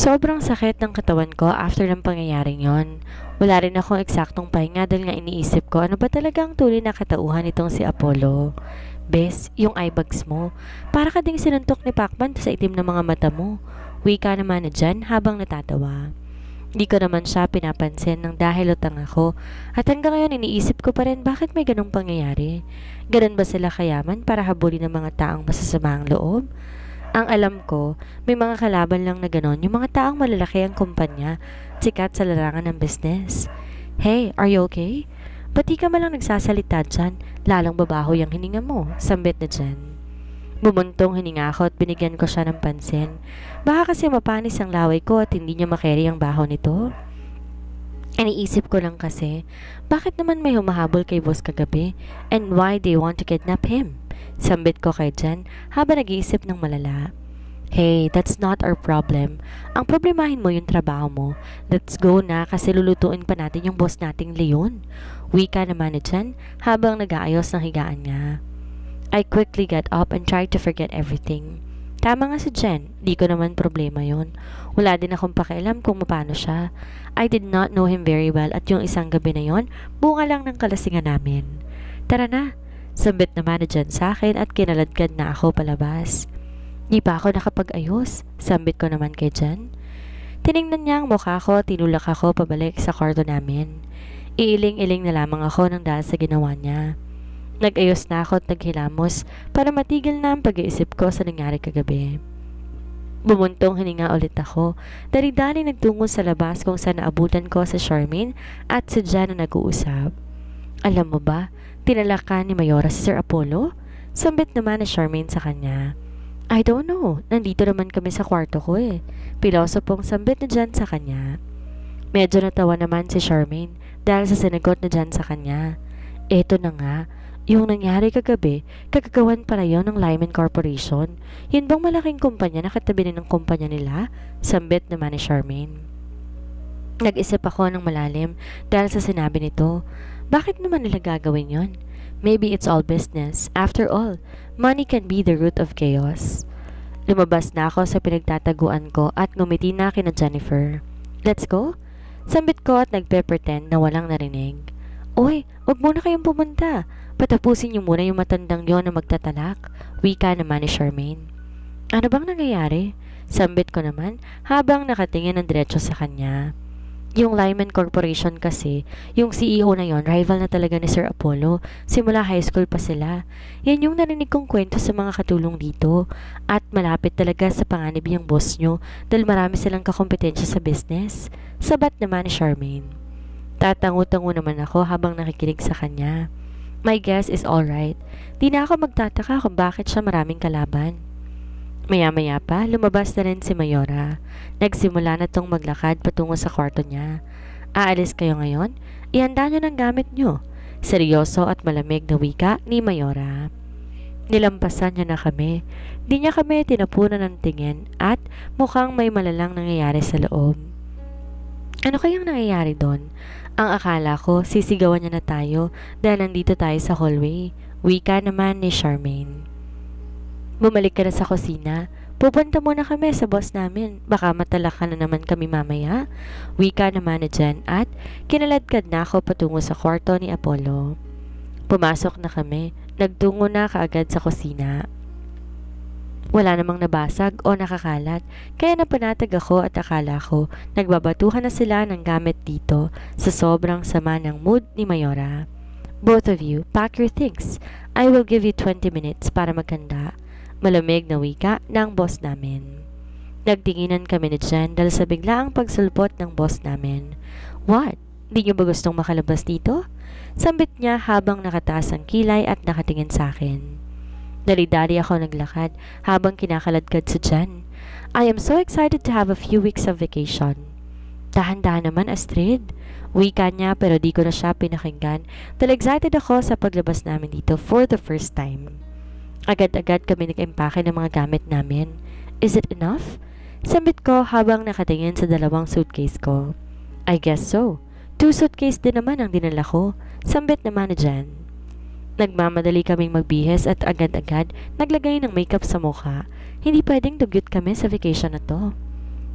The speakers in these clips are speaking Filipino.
Sobrang sakit ng katawan ko after ng pangyayaring yon. Wala rin akong eksaktong pahinga dahil nga iniisip ko ano ba talagang tunay na katauhan itong si Apollo. Bes, yung eye bags mo. Para ka ding sinuntok ni Pacman sa itim na mga mata mo. Wika naman na dyan habang natatawa. Di ko naman siya pinapansin ng dahil utang ako at hanggang ngayon iniisip ko pa rin bakit may ganong pangyayari. Ganon ba sila kayaman para habulin ng mga taong masasama ang loob? Ang alam ko, may mga kalaban lang na ganon yung mga taong malalaki ang kumpanya, sikat sa larangan ng business. Hey, are you okay? Ba't di ka malang nagsasalita dyan? Lalong babaho yung hininga mo, sambit na dyan. Bumuntong hininga ako at binigyan ko siya ng pansin. Baka kasi mapanis ang laway ko at hindi niya makeri ang baho nito. Iniisip ko lang kasi, bakit naman may humahabol kay boss kagabi? And why they want to kidnap him? Sambit ko kay Jen habang nag-iisip ng malala. Hey, that's not our problem. Ang problemahin mo yung trabaho mo. Let's go na kasi lulutuin pa natin yung boss nating Leon. Wika naman ni Jen habang nag-aayos ng higaan niya. I quickly got up and tried to forget everything. Tama nga si Jen, di ko naman problema yon. Wala din akong pakialam kung paano siya. I did not know him very well at yung isang gabi na yon, bunga lang ng kalasingan namin. Tara na, sambit naman na Jen sa akin at kinaladkad na ako palabas. Di pa ako nakapag-ayos, sambit ko naman kay Jen. Tiningnan niya ang mukha ko at tinulak ako pabalik sa kwarto namin. Iiling-iling na lamang ako ng dahil sa ginawa niya. Nag-ayos na ako at naghilamos para matigil na ang pag-iisip ko sa nangyari kagabi. Bumuntong hininga ulit ako, dali-dali nagtungo sa labas kung saan naabutan ko sa Charmaine at si Jan na nag-uusap. Alam mo ba, tinalakan ni Mayora si Sir Apollo? Sambit naman ni Charmaine sa kanya. I don't know, nandito naman kami sa kwarto ko eh. Pilosopong sambit na Jan sa kanya. Medyo natawa naman si Charmaine dahil sa sinagot na Jan sa kanya. Eto na nga, yung nangyari kagabi, kagagawan para yon ng Lyman Corporation. Yun bang malaking kumpanya na katabi ng kumpanya nila? Sambit naman ni Charmaine. Nag-isip ako ng malalim dahil sa sinabi nito. Bakit naman nila gagawin yon? Maybe it's all business. After all, money can be the root of chaos. Lumabas na ako sa pinagtataguan ko at ngumiti na kina Jennifer. Let's go? Sambit ko at nagpe-pretend na walang narinig. Oy, wag muna kayong pumunta. Patapusin niyo muna yung matandang yon na magtatalak. Wika naman ni Charmaine. Ano bang nangyayari? Sambit ko naman habang nakatingin ng diretso sa kanya. Yung Lyman Corporation kasi, yung CEO na yon, rival na talaga ni Sir Apollo. Simula high school pa sila. Yan yung narinig kong kwento sa mga katulong dito. At malapit talaga sa panganib yung boss nyo dahil marami silang kakompetensya sa business. Sabat naman ni Charmaine. Tatango-tango naman ako habang nakikinig sa kanya. My guess is alright. Di na ako magtataka kung bakit siya maraming kalaban. Maya-maya pa, lumabas na rin si Mayora. Nagsimula na tong maglakad patungo sa kwarto niya. Aalis kayo ngayon? Ihanda nyo ng gamit nyo. Seryoso at malamig na wika ni Mayora. Nilampasan niya na kami. Di niya kami tinapunan ng tingin at mukhang may malalang nangyayari sa loob. Ano kayang nangyayari doon? Ang akala ko, sisigawan niya na tayo dahil nandito tayo sa hallway. Wika naman ni Charmaine. Bumalik ka na sa kusina. Pupunta muna kami sa boss namin. Baka matalakan na naman kami mamaya. Wika naman ni Jen at kinaladkad na ako patungo sa kwarto ni Apollo. Pumasok na kami. Nagtungo na kaagad sa kusina. Wala namang nabasag o nakakalat, kaya napanatag ako at akala ko nagbabatuhan na sila ng gamit dito sa sobrang sama ng mood ni Mayora. Both of you, pack your things. I will give you 20 minutes para magkanda. Malamig na wika ng boss namin. Nagtinginan kami ni Jen dahil sa biglaang pagsulpot ng boss namin. What? Di niyo ba gustong makalabas dito? Sambit niya habang nakataas ang kilay at nakatingin sa akin. Dali-dali ako naglakad habang kinakaladkad si Jen. I am so excited to have a few weeks of vacation. Dahan-dahan naman, Astrid. Wika niya pero di ko na siya pinakinggan dahil excited ako sa paglabas namin dito for the first time. Agad-agad kami nag-impake ng mga gamit namin. Is it enough? Sambit ko habang nakatingin sa dalawang suitcase ko. I guess so. 2 suitcase din naman ang dinala ko. Sambit naman ni Jen. Nagmamadali kaming magbihis at agad-agad naglagay ng makeup sa mukha. Hindi pwedeng dugyot kami sa vacation na to.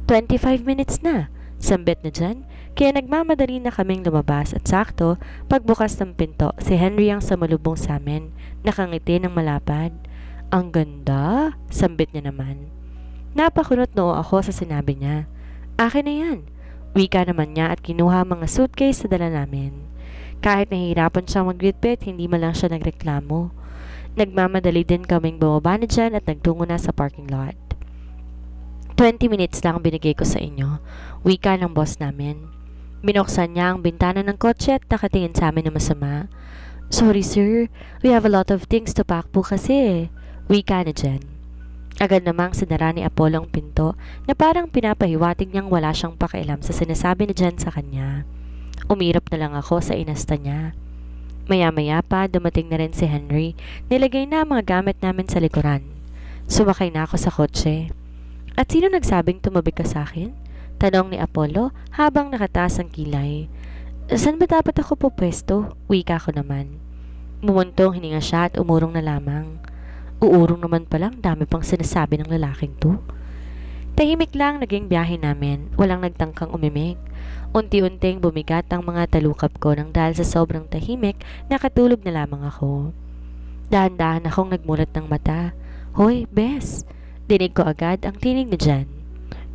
25 minutes na, sambit na dyan. Kaya nagmamadali na kaming lumabas at sakto, pagbukas ng pinto, si Henry ang sumalubong sa amin, nakangiti ng malapad. Ang ganda, sambit niya naman. Napakunot noo ako sa sinabi niya. Akin na yan. Wika naman niya at kinuha mga suitcase sa dala namin. Kahit nahihirapan siyang magbitbit, hindi man lang siya nagreklamo. Nagmamadali din kaming bumaba na dyan at nagtungo na sa parking lot. 20 minutes lang binigay ko sa inyo, wika ng boss namin. Binuksan niya ang bintana ng kotse at nakatingin sa amin na masama. Sorry sir, we have a lot of things to pack po kasi. Wika na dyan. Agad namang sinara ni Apollo ang pinto na parang pinapahiwatig niyang wala siyang pakialam sa sinasabi ni Jen sa kanya. Umirap na lang ako sa inasta niya. Maya-maya pa dumating na rin si Henry. Nilagay na ang mga gamit namin sa likuran. Sumakay na ako sa kotse. At sino nagsabing tumabi ka sa akin? Tanong ni Apollo habang nakataas ang kilay. Saan ba dapat ako pupwesto? Wika ko naman. Mumuntong hininga siya at umurong na lamang. Uurong naman palang dami pang sinasabi ng lalaking to. Tahimik lang naging biyahe namin, walang nagtangkang umimik. Unti-unting bumigat ang mga talukap ko nang dahil sa sobrang tahimik, nakatulog na lamang ako. Dahan-dahan akong nagmulat ng mata. Hoy, Bes! Dinig ko agad ang tinig na dyan.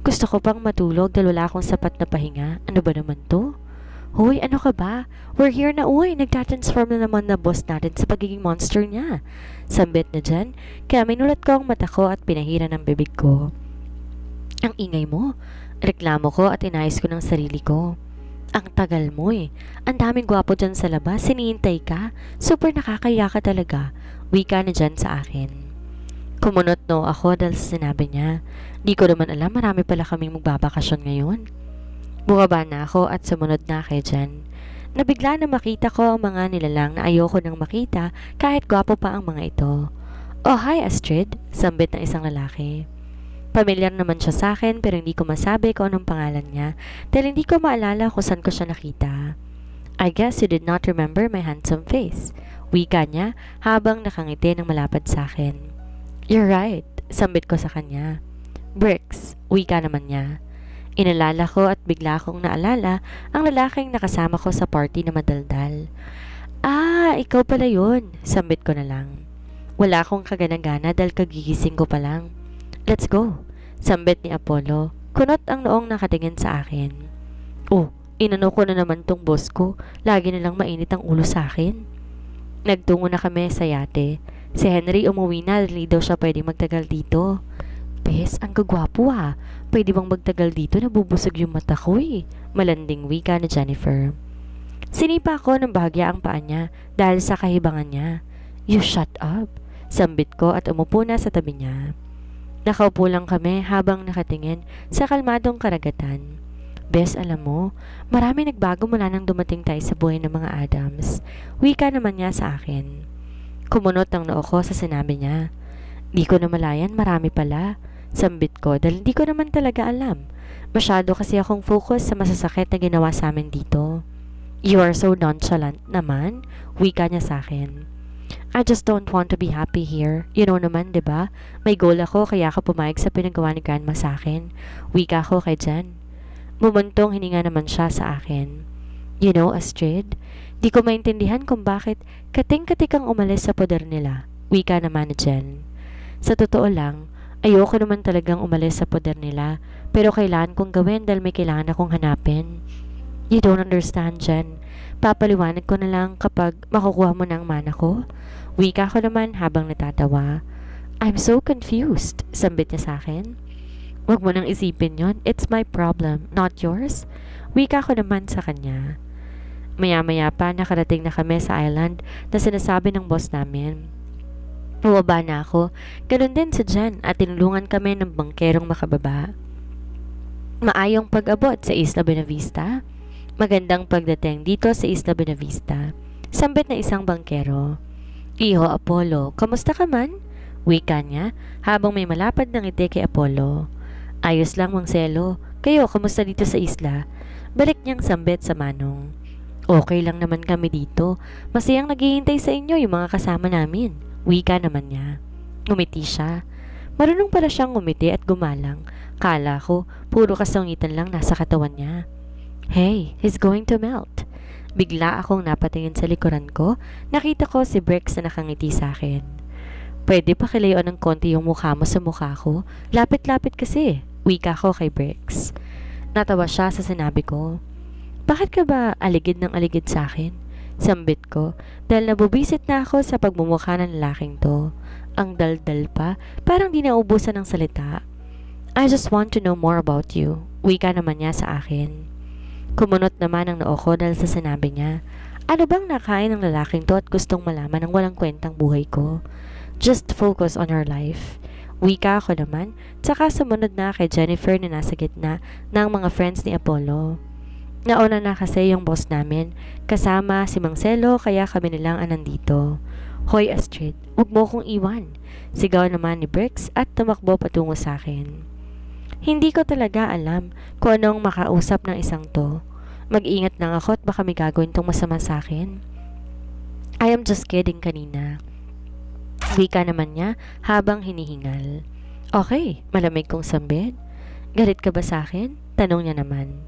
Gusto ko pang matulog dahil wala akong sapat na pahinga. Ano ba naman to? Hoy, ano ka ba? We're here na uy, nagtatransform na naman na boss natin sa pagiging monster niya. Sambit na dyan, kaya minulat ko ang mata ko at pinahira ng bibig ko. Ang ingay mo. Reklamo ko at inayos ko ng sarili ko. Ang tagal mo eh. Ang daming gwapo dyan sa labas, sinihintay ka. Super nakakaya ka talaga. Wika na dyan sa akin. Kumunot no ako dahil sa sinabi niya. Di ko naman alam marami pala kaming magbabakasyon ngayon. Bumaba na ako at sumunod na kay Jen. Nabigla na makita ko ang mga nilalang na ayoko nang makita kahit gwapo pa ang mga ito. Oh hi Astrid, sambit ng isang lalaki. Pamilyar naman siya sa akin pero hindi ko masabi kung anong pangalan niya dahil hindi ko maalala kung saan ko siya nakita. I guess you did not remember my handsome face. Wika niya habang nakangiti ng malapad sa akin. You're right, sambit ko sa kanya. Bricks, wika naman niya. Inalala ko at bigla akong naalala ang lalaking nakasama ko sa party na madaldal. Ah, ikaw pala yun, sambit ko na lang. Wala akong kaganagana dahil kagigising ko pa lang. Let's go, sambit ni Apollo. Kunot ang noong nakatingin sa akin. Oh, inano ko na naman tong boss ko. Lagi na lang mainit ang ulo sa akin. Nagtungo na kami sa yate. Si Henry umuwi na dahil daw siya pwede magtagal dito. Bes, ang gagwapo ha. Pwede bang magtagal dito? Nabubusog yung mata ko eh. Malanding wika na Jennifer. Sinipa ko ng bahagya ang paa niya dahil sa kahibangan niya. You shut up. Sambit ko at umupo na sa tabi niya. Nakaupo lang kami habang nakatingin sa kalmadong karagatan. Bes, alam mo, marami nagbago mula nang dumating tayo sa buhay ng mga Adams. Wika naman niya sa akin. Kumunot ang noo ko sa sinabi niya. Di ko na malayan, marami pala. Sambit ko dahil di ko naman talaga alam. Masyado kasi akong focus sa masasakit na ginawa sa amin dito. You are so nonchalant naman, wika niya sa akin. I just don't want to be happy here. You know naman, diba? May goal ako kaya ako pumayag sa pinagawa ni Grandma sa akin. Wika ko kay Jen. Mumuntong hininga naman siya sa akin. You know, Astrid, di ko maintindihan kung bakit kating-katik ang umalis sa poder nila. Wika naman ni Jen. Sa totoo lang, ayoko naman talagang umalis sa poder nila, pero kailangan kong gawin dahil may kailangan akong hanapin. You don't understand, Jen. Papaliwanag ko na lang kapag makukuha mo na ang mana ko. Wika ko naman habang natatawa. I'm so confused, sambit niya sa akin. Huwag mo nang isipin yon. It's my problem, not yours. Wika ko naman sa kanya. Maya-maya pa nakarating na kami sa island na sinasabi ng boss namin. Bumaba na ako. Ganun din sa Jen at tinulungan kami ng bangkerong makababa. Maayong pag-abot sa Isla Buenavista. Magandang pagdating dito sa Isla Buenavista. Sambit na isang bangkero. Iho Apollo, kamusta ka man? Wika niya habang may malapad ng ngiti kay Apollo. Ayos lang Mang Selo. Kayo, kamusta dito sa isla? Balik niyang sambit sa manong. Okay lang naman kami dito. Masayang naghihintay sa inyo yung mga kasama namin. Wika naman niya. Ngumiti siya. Marunong pala siyang ngumiti at gumalang Kala ko, puro kasungitan lang nasa katawan niya. Hey, he's going to melt. Bigla akong napatingin sa likuran ko, nakita ko si Brix na nakangiti sa akin. Pwede pa kilayon ng konti yung mukha mo sa mukha ko? Lapit-lapit kasi, wika ko kay Brix. Natawa siya sa sinabi ko. Bakit ka ba aligid ng aligid sa akin? Sambit ko, dahil nabubisit na ako sa pagmumukha ng lalaking to. Ang daldal pa, parang di naubusan ng salita. I just want to know more about you, wika naman niya sa akin. Kumunot naman ang noo ko dahil sa sinabi niya. Ano bang nakain ng lalaking to at gustong malaman ng walang kwentang buhay ko? Just focus on your life. Wika ako naman, tsaka sumunod na kay Jennifer na nasa gitna ng mga friends ni Apollo. Nauna na kasi yung boss namin, kasama si Marcelo kaya kami nilang nandito. Hoy Astrid, huwag mo kong iwan. Sigaw naman ni Brix at tumakbo patungo sa akin. Hindi ko talaga alam kung anong makausap ng isang to. Mag-ingat lang ako at baka may gagawin tong masama sa akin. I am just kidding kanina. Wika naman niya habang hinihingal. Okay, malamig kong sambit. Galit ka ba sa akin? Tanong niya naman.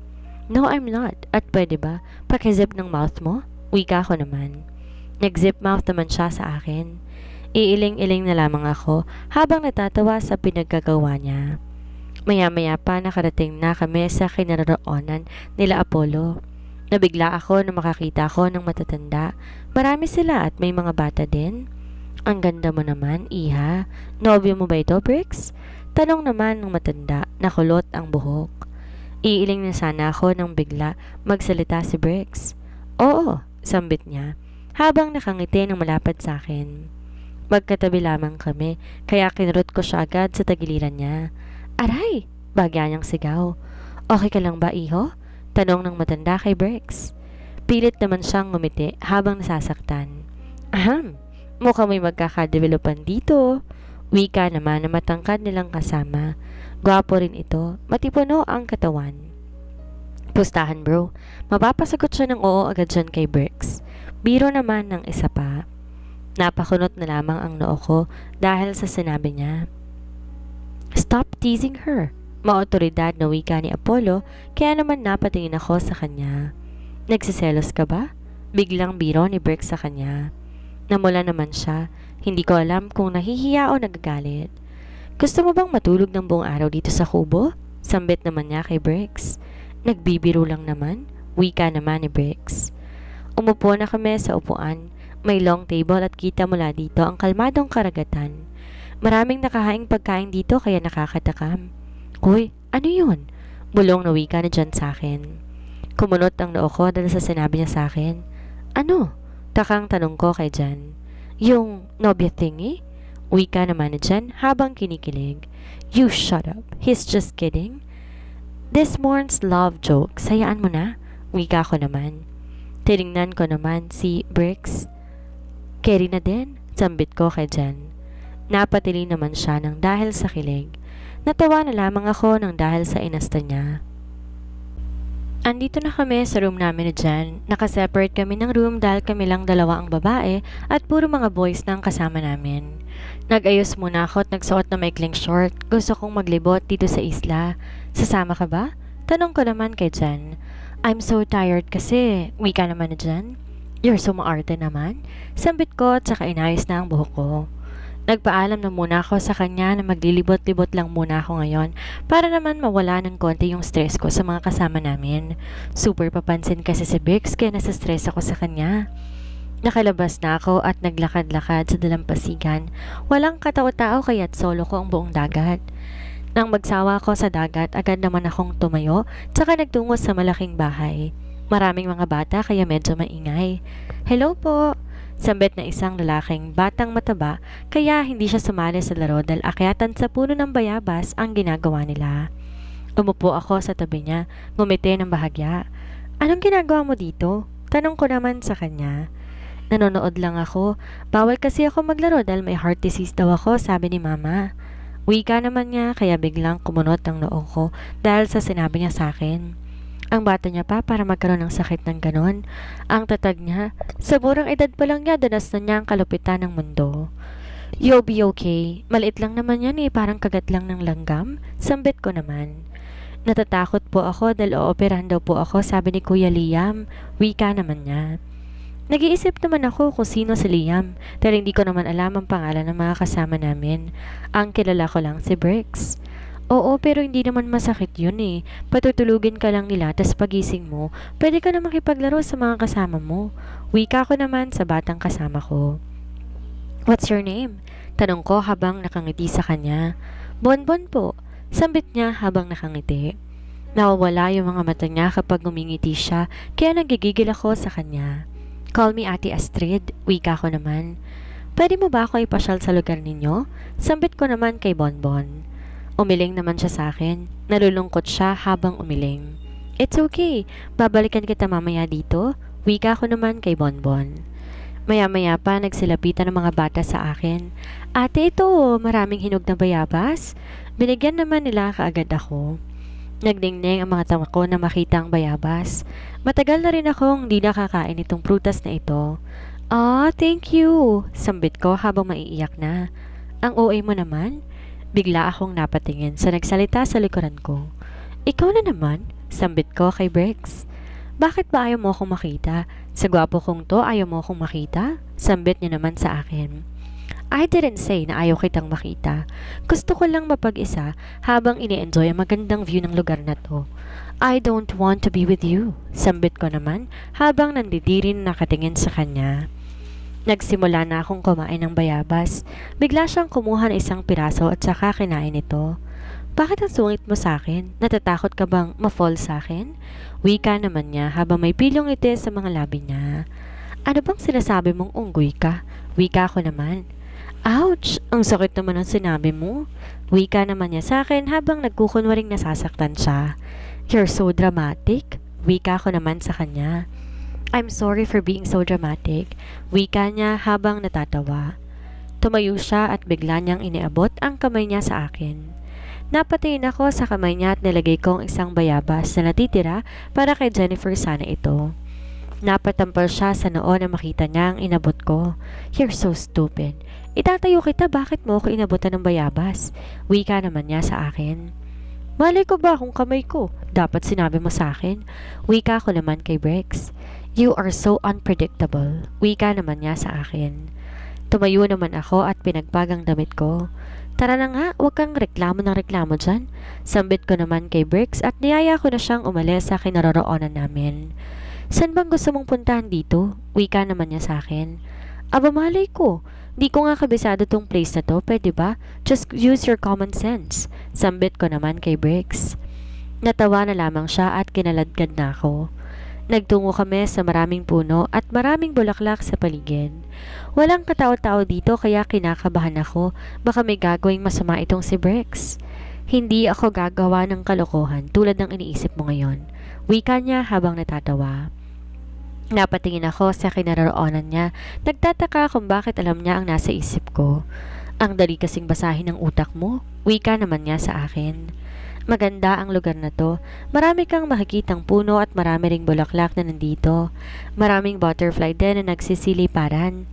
No, I'm not. At pwede ba? Pakizip ng mouth mo? Wika ko naman. Nag-zip mouth naman siya sa akin. Iiling-iling na lamang ako habang natatawa sa pinaggagawa niya. Maya-maya pa nakarating na kami sa kinaroroonan nila Apollo. Nabigla ako na makakita ko ng matatanda. Marami sila at may mga bata din. Ang ganda mo naman, Iha. Nobyo mo ba ito, Brix? Tanong naman ng matanda na kulot ang buhok. Iiling na sana ako nang bigla magsalita si Brix. Oo, sambit niya, habang nakangiti ng malapad sa akin. Magkatabi lamang kami, kaya kinurot ko siya agad sa tagiliran niya. Aray! Bagya niyang sigaw. Okay ka lang ba, Iho? Tanong ng matanda kay Brix. Pilit naman siyang ngumiti habang nasasaktan. Ahem! Mukhang may magkakadevelopan dito. Wika naman na matangkad nilang kasama. Gwapo rin ito, matipuno ang katawan. Pustahan bro, mapapasagot siya ng oo agad dyan kay Brix. Biro naman ng isa pa. Napakunot na lamang ang noo ko dahil sa sinabi niya. Stop teasing her. Maotoridad na wika ni Apollo, kaya naman napatingin ako sa kanya. Nagsiselos ka ba? Biglang biro ni Brix sa kanya. Namula naman siya, hindi ko alam kung nahihiya o nagagalit. Gusto mo bang matulog ng buong araw dito sa kubo? Sambit naman niya kay Brix. Nagbibiro lang naman, wika naman ni Brix. Umupo na kami sa upuan, may long table at kita mula dito ang kalmadong karagatan. Maraming nakahaing pagkain dito kaya nakakatakam. Hoy, ano yun? Bulong na wika na dyan sa akin. Kumunot ang noo ko dahil sa sinabi niya sa akin. Ano? Takang tanong ko kay Jan. Yung nobya thingy? Wika naman na Jan habang kinikilig. You shut up. He's just kidding. This morn's love joke. Sayaan mo na. Wika ko naman. Tinignan ko naman si Brix. Carry na din. Sambit ko kay Jan. Napatili naman siya ng dahil sa kilig. Natawa na lamang ako ng dahil sa inasta niya. Andito na kami sa room namin ni Jan. Nakaseparate kami ng room dahil kami lang dalawa ang babae at puro mga boys na ang kasama namin. Nag-ayos muna ako at nagsuot na maikling short. Gusto kong maglibot dito sa isla. Sasama ka ba? Tanong ko naman kay Jan. I'm so tired kasi. Wika naman ni Jan. You're so maarte naman. Sambit ko at saka inayos na ang buhok ko. Nagpaalam na muna ako sa kanya na maglilibot-libot lang muna ako ngayon para naman mawala ng konti yung stress ko sa mga kasama namin. Super papansin kasi si Brix kaya nasa-stress ako sa kanya. Nakalabas na ako at naglakad-lakad sa dalampasigan. Walang katao-tao kaya't solo ko ang buong dagat. Nang magsawa ako sa dagat, agad naman akong tumayo tsaka nagtungo sa malaking bahay. Maraming mga bata kaya medyo maingay. Hello po! Sambit na isang lalaking batang mataba kaya hindi siya sumali sa laro dahil akyatan sa puno ng bayabas ang ginagawa nila. Umupo ako sa tabi niya, ngumiti ng bahagya. Anong ginagawa mo dito? Tanong ko naman sa kanya. Nanonood lang ako. Bawal kasi ako maglaro dahil may heart disease daw ako, sabi ni mama. Wika naman niya kaya biglang kumunot ang noo ko dahil sa sinabi niya sa akin. Ang bata niya pa para magkaroon ng sakit ng ganon. Ang tatag niya, sa murang edad pa lang niya, danas na niya ang kalupitan ng mundo. You'll be okay. Maliit lang naman yan eh, parang kagat lang ng langgam. Sambit ko naman. Natatakot po ako dahil ooperahan daw po ako, sabi ni Kuya Liam. Wika naman niya. Nag-iisip naman ako kung sino si Liam dahil hindi ko naman alam ang pangalan ng mga kasama namin. Ang kilala ko lang si Bricks. Oo, pero hindi naman masakit yun eh. Patutulugin ka lang nila, tas pagising mo, pwede ka na makipaglaro sa mga kasama mo. Wika ko naman sa batang kasama ko. What's your name? Tanong ko habang nakangiti sa kanya. Bonbon po. Sambit niya habang nakangiti. Nawawala yung mga mata niya kapag ngumingiti siya, kaya nagigigil ako sa kanya. Call me Ate Astrid, wika ko naman. Pwede mo ba ako ipasyal sa lugar ninyo? Sambit ko naman kay Bonbon. Umiling naman siya sa akin. Nalulungkot siya habang umiling. It's okay. Babalikan kita mamaya dito. Wika ko naman kay Bonbon. Maya-maya pa nagsilapitan ng mga bata sa akin. Ate, ito, maraming hinog na bayabas. Binigyan naman nila kaagad ako. Nagdingning ang mga tawa ko na makita ang bayabas. Matagal na rin akong hindi nakakain itong prutas na ito. Ah, thank you. Sambit ko habang maiiyak na. Ang OA mo naman? Bigla akong napatingin sa nagsalita sa likuran ko. Ikaw na naman? Sambit ko kay Bricks. Bakit ba ayaw mo akong makita? Sa gwapo kong to, ayaw mo akong makita? Sambit niya naman sa akin. I didn't say na ayaw kitang makita. Gusto ko lang mapag-isa habang ini-enjoy ang magandang view ng lugar na to. I don't want to be with you. Sambit ko naman habang nandidirin nakatingin sa kanya. Nagsimula na akong kumain ng bayabas. Bigla siyang kumuha ng isang piraso at saka kinain ito. Bakit ang sungit mo sa akin? Natatakot ka bang ma-fall sa akin? Wika naman niya habang may pilong ite sa mga labi niya. Ano bang sinasabi mong unggoy ka? Wika ko naman. Ouch! Ang sakit naman ang sinabi mo. Wika naman niya sa akin habang nagkukunwaring nasasaktan siya. You're so dramatic. Wika ko naman sa kanya. I'm sorry for being so dramatic. Wika niya habang natatawa. Tumayo siya at bigla niyang iniabot ang kamay niya sa akin. Napatingin ako sa kamay niya at nilagay kong isang bayabas na natitira para kay Jennifer sana ito. Napatampal siya sa noo na makita niya ang inabot ko. You're so stupid. Itatayo kita, bakit mo ako inabutan ng bayabas? Wika naman niya sa akin. Malay ko ba kung kamay ko? Dapat sinabi mo sa akin. Wika ko naman kay Bricks. You are so unpredictable. Wika naman niya sa akin. Tumayo naman ako at pinagpagang damit ko. Tara na nga, huwag kang reklamo ng reklamo dyan. Sambit ko naman kay Bricks at niyaya ko na siyang umalis sa kinaroroonan namin. San bang gusto mong puntahan dito? Wika naman niya sa akin. Aba malay ko. Di ko nga kabisado tong place na to, pwede ba? Just use your common sense. Sambit ko naman kay Bricks. Natawa na lamang siya at kinaladkad na ako. Nagtungo kami sa maraming puno at maraming bulaklak sa paligid. Walang katao-tao dito kaya kinakabahan ako, baka may gagawing masama itong si Bricks. Hindi ako gagawa ng kalokohan tulad ng iniisip mo ngayon. Wika niya habang natatawa. Napatingin ako sa kinaroroonan niya, nagtataka kung bakit alam niya ang nasa isip ko. Ang dali kasing basahin ng utak mo, wika naman niya sa akin. Maganda ang lugar na to. Marami kang makikitang puno at marami ring bulaklak na nandito. Maraming butterfly din na nagsisiliparan.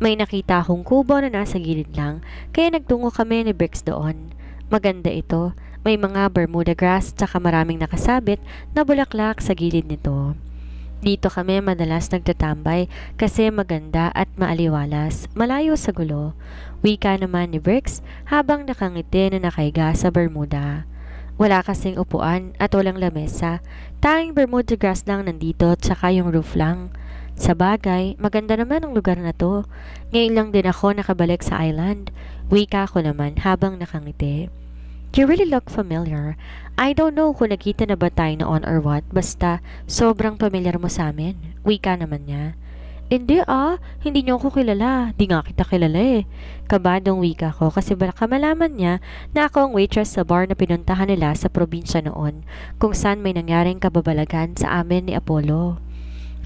May nakita akong kubo na nasa gilid lang, kaya nagtungo kami ni Bricks doon. Maganda ito. May mga Bermuda grass tsaka maraming nakasabit na bulaklak sa gilid nito. Dito kami madalas nagtatambay kasi maganda at maaliwalas, malayo sa gulo. Wika naman ni Bricks habang nakangiti na nakahiga sa Bermuda. Wala kasing upuan at walang lamesa. Tanging Bermuda grass lang nandito tsaka yung roof lang. Sa bagay, maganda naman ang lugar na to. Ngayon lang din ako nakabalik sa island. Wika ko naman habang nakangiti. You really look familiar. I don't know kung nakita na ba tayo noon or what. Basta, sobrang familiar mo sa amin. Wika naman niya. Hindi hindi niyo ako kilala. Di nga kita kilala eh. Kabadong wika ko kasi baka malaman niya na ako ang waitress sa bar na pinuntahan nila sa probinsya noon kung saan may nangyaring kababalagan sa amin ni Apollo.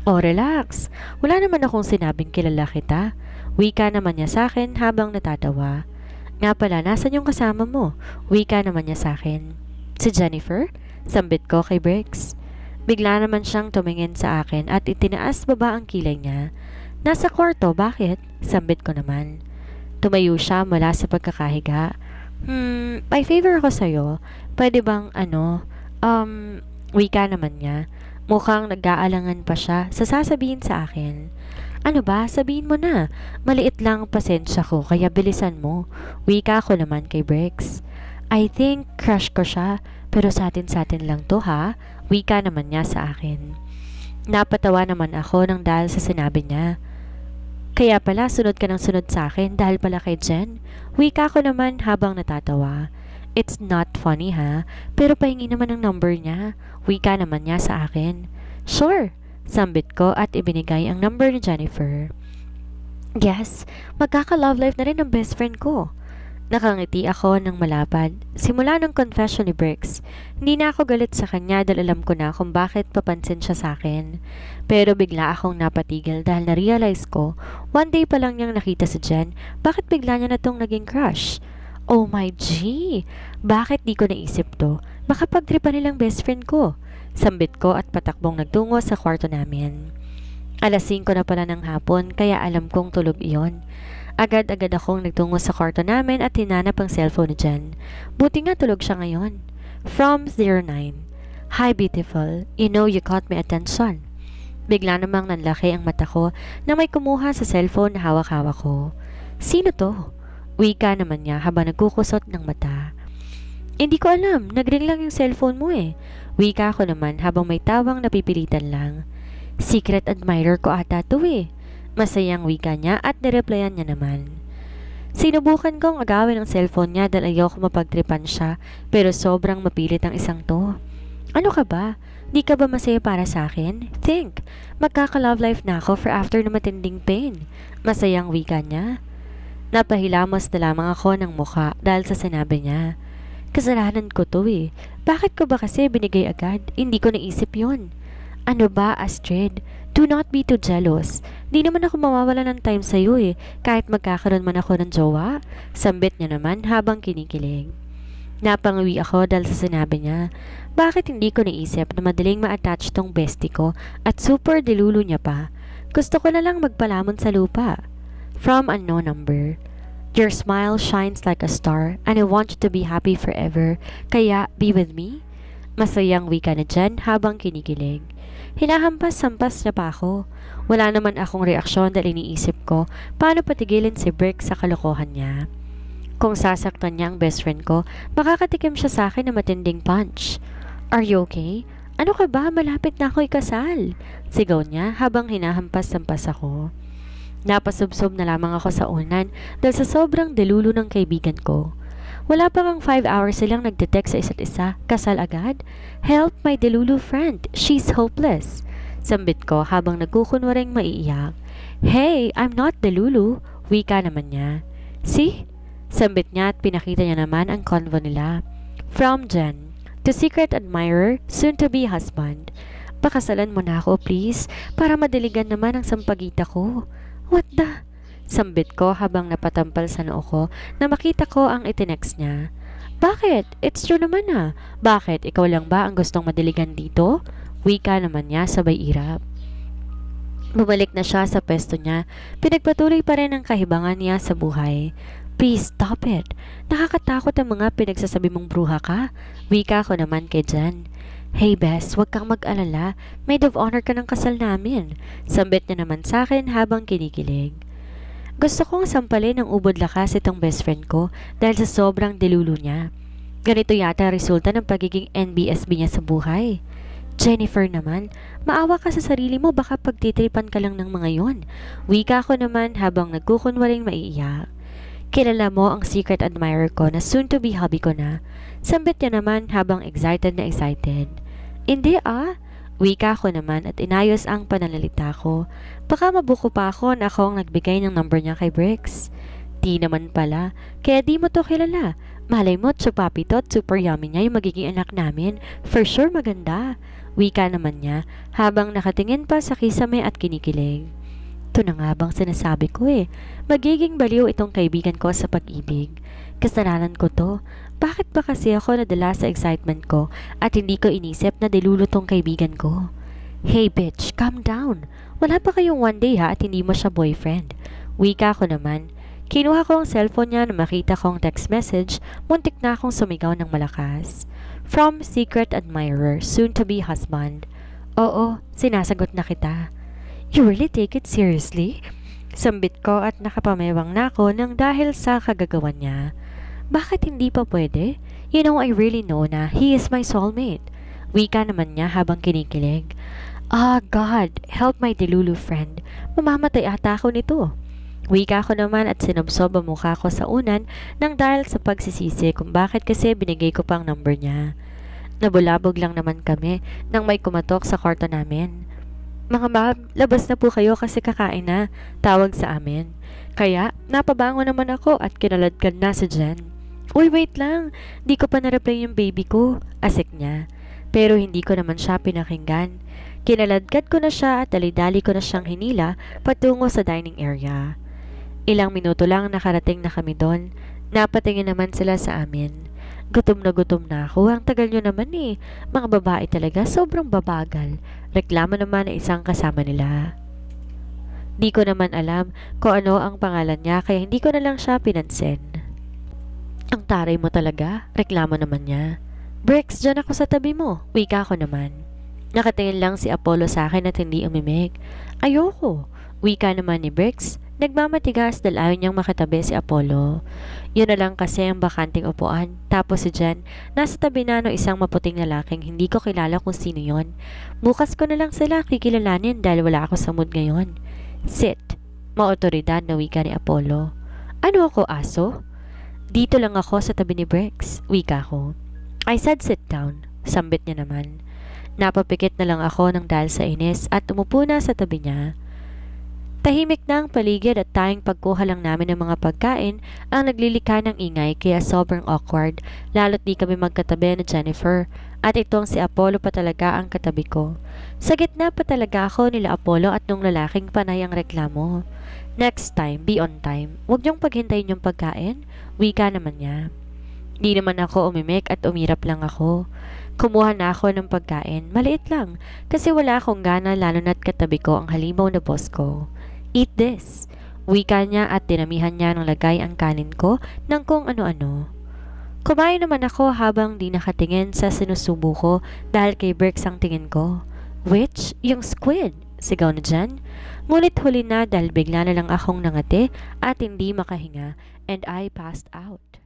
Oh, relax. Wala naman akong sinabing kilala kita. Wika naman niya sa akin habang natatawa. Nga pala, nasan yung kasama mo? Wika naman niya sa akin. Si Jennifer? Sambit ko kay Bricks. Bigla naman siyang tumingin sa akin at itinaas baba ang kilay niya. Nasa kwarto, bakit? Sambit ko naman. Tumayo siya mula sa pagkakahiga. May favor ako sa'yo. Pwede bang wika naman niya. Mukhang nag-aalangan pa siya sa sasabihin sa akin. Ano ba? Sabihin mo na. Maliit lang pasensya ko kaya bilisan mo. Wika ko naman kay Briggs. I think crush ko siya pero sa atin lang to ha. Wika naman niya sa akin. Napatawa naman ako nang dahil sa sinabi niya. Kaya pala sunod ka ng sunod sa akin dahil pala kay Jen. Wika ko naman habang natatawa. It's not funny ha, pero pahingi naman ang number niya. Wika naman niya sa akin. Sure, sambit ko at ibinigay ang number ni Jennifer. Yes, magkaka-love life na rin ang best friend ko. Nakangiti ako ng malapad. Simula ng confession ni Briggs, hindi na ako galit sa kanya dahil alam ko na kung bakit papansin siya sa akin. Pero bigla akong napatigil dahil na-realize ko, one day pa lang niyang nakita si Jen, bakit bigla niya na tong naging crush? Oh my G! Bakit di ko naisip to? Baka pagtripan nilang best friend ko. Sambit ko at patakbong nagtungo sa kwarto namin. Alas 5 na pala ng hapon kaya alam kong tulog iyon. Agad-agad akong nagtungo sa kwarto namin at hinanap ang cellphone ni Jen. Buti nga tulog siya ngayon. From 09. Hi beautiful, you know you caught my attention. Bigla namang nanlaki ang mata ko na may kumuha sa cellphone na hawak-hawak ko. Sino to? Wika naman niya habang nagkukusot ng mata. Hindi ko alam, nagring lang yung cellphone mo eh. Wika ko naman habang may tawang napipilitan lang. Secret admirer ko ata to eh. Masayang wika niya at nireplyan niya naman. Sinubukan kong agawin ang cellphone niya dahil ayaw ko mapagtripan siya pero sobrang mapilit ang isang to. Ano ka ba? Di ka ba masaya para sa akin? Think, magkaka-love life na ako for after na matinding pain. Masayang wika niya. Napahilamos na lamang ako ng mukha dahil sa sinabi niya. Kasalanan ko to eh. Bakit ko ba kasi binigay agad? Hindi ko naisip yon. Ano ba, Astrid? Do not be too jealous. Di naman ako mawawala ng time sa'yo eh, kahit magkakaroon man ako ng jowa. Sambit niya naman habang kinikilig. Napangawi ako dahil sa sinabi niya. Bakit hindi ko naisip na madaling ma-attach tong bestie ko at super dilulo niya pa? Gusto ko na lang magpalamon sa lupa. From unknown number. Your smile shines like a star and I want you to be happy forever. Kaya, be with me? Masayang wika na Jen habang kinikilig. Hinahampas-hampas niya pa ako. Wala naman akong reaksyon dahil iniisip ko paano patigilin si Brick sa kalokohan niya. Kung sasaktan niya ang best friend ko, makakatikim siya sa akin ng matinding punch. Are you okay? Ano ka ba? Malapit na ako ikasal. Sigaw niya habang hinahampas-hampas ako. Napasubsob na lamang ako sa unan dahil sa sobrang delulo ng kaibigan ko. Wala pa ngang 5 hours silang nagte-text sa isa't isa. Kasal agad? Help my delulu friend. She's hopeless. Sambit ko habang nagkukunwaring maiiyak. Hey, I'm not delulu. Wika naman niya. See? Sambit niya at pinakita niya naman ang convo nila. From Jen. To secret admirer, soon to be husband. Pakasalan mo na ako please para madiligan naman ang sampagita ko. What the? Sambit ko habang napatampal sa noo ko na makita ko ang itinext niya. Bakit? It's true naman ah. Bakit? Ikaw lang ba ang gustong madiligan dito? Wika naman niya sabay irap. Bumalik na siya sa pwesto niya. Pinagpatuloy pa rin ang kahibangan niya sa buhay. Please stop it. Nakakatakot ang mga pinagsasabi mong bruha ka. Wika ko naman kay Jen. Hey Bess, huwag kang mag-alala. Maid of honor ka ng kasal namin. Sambit niya naman sa akin habang kinikilig. Gusto kong sampalin ng ubod lakas itong best friend ko dahil sa sobrang delulo niya. Ganito yata resulta ng pagiging NBSB niya sa buhay. Jennifer naman, maawa ka sa sarili mo baka pagtitripan ka lang ng mga yon. Wika ko naman habang nagkukunwaring maiiyak. Kilala mo ang secret admirer ko na soon to be hubby ko na. Sambit niya naman habang excited na excited. Hindi ah. Wika ko naman at inayos ang pananalita ko. Baka mabuko pa ako na ako ang nagbigay ng number niya kay Briggs. Di naman pala. Kaya di mo to kilala. Malay mo, chupapi to at super yummy niya yung magiging anak namin. For sure maganda. Wika naman niya habang nakatingin pa sa kisame at kinikilig. Ito na nga bang sinasabi ko eh. Magiging baliw itong kaibigan ko sa pag-ibig. Kasalanan ko to. Bakit ba kasi ako nadala sa excitement ko at hindi ko inisip na dilulo tong kaibigan ko? Hey bitch, calm down. Wala pa kayong one day ha at hindi mo siya boyfriend. Wika ko naman. Kinuha ko ang cellphone niya na makita ko ang text message, muntik na akong sumigaw ng malakas. From secret admirer, soon to be husband. Oo, sinasagot na kita. You really take it seriously? Sambit ko at nakapamewang na ako nang dahil sa kagagawan niya. Bakit hindi pa pwede? You know, I really know na he is my soulmate. Wika naman niya habang kinikilig. Ah, God, help my delulu friend. Mamamatay ata ako nito. Wika ko naman at sinubsob ang mukha ko sa unan nang dahil sa pagsisisi kung bakit kasi binigay ko pang number niya. Nabulabog lang naman kami nang may kumatok sa kwarto namin. Mga ma'am, labas na po kayo kasi kakain na, tawag sa amin. Kaya, napabango naman ako at kinaladkad na si Jen. Uy, wait lang, di ko pa na-reply yung baby ko, asik niya. Pero hindi ko naman siya pinakinggan. Kinaladkad ko na siya at dali-dali ko na siyang hinila patungo sa dining area. Ilang minuto lang nakarating na kami doon. Napatingin naman sila sa amin. Gutom na ako. Ang tagal nyo naman eh. Mga babae talaga, sobrang babagal. Reklamo naman ng isang kasama nila. Di ko naman alam kung ano ang pangalan niya kaya hindi ko na lang siya pinansin. Ang taray mo talaga, reklamo naman niya. Bricks, dyan ako sa tabi mo. Wika ko naman. Nakatingin lang si Apollo sa akin at hindi umimik. Ayoko. Wika naman ni Bricks. Nagmamatigas dahil ayaw niyang makatabi si Apollo. Yun na lang kasi ang bakanting upuan. Tapos si Jen, nasa tabi na ng isang maputing lalaking hindi ko kilala kung sino yon. Bukas ko na lang sila kikilalanin dahil wala ako sa mood ngayon. Sit. Maotoridad na wika ni Apollo. Ano ako, aso? Dito lang ako sa tabi ni Bricks. Wika ko. I said sit down. Sambit niya naman. Napapikit na lang ako ng dahil sa inis at umupo na sa tabi niya. Tahimik na ang paligid at tayong pagkuha lang namin ng mga pagkain ang naglilika ng ingay kaya sobrang awkward lalo't di kami magkatabi na Jennifer at itong si Apollo pa talaga ang katabi ko. Sa gitna pa talaga ako nila Apollo at nung lalaking panay ang reklamo. Next time, be on time. Huwag niyong paghintayin yung pagkain. Wika naman niya. Di naman ako umimik at umirap lang ako. Kumuha na ako ng pagkain. Maliit lang kasi wala akong gana lalo na't katabi ko ang halimaw na boss ko. Eat this. Wika niya at dinamihan niya ng lagay ang kanin ko ng kung ano-ano. Kumain naman ako habang di nakatingin sa sinusubo ko dahil kay Bricks ang tingin ko. Which? Yung squid. Sigaw na dyan. Ngunit huli na dahil bigla na lang akong nangati at hindi makahinga and I passed out.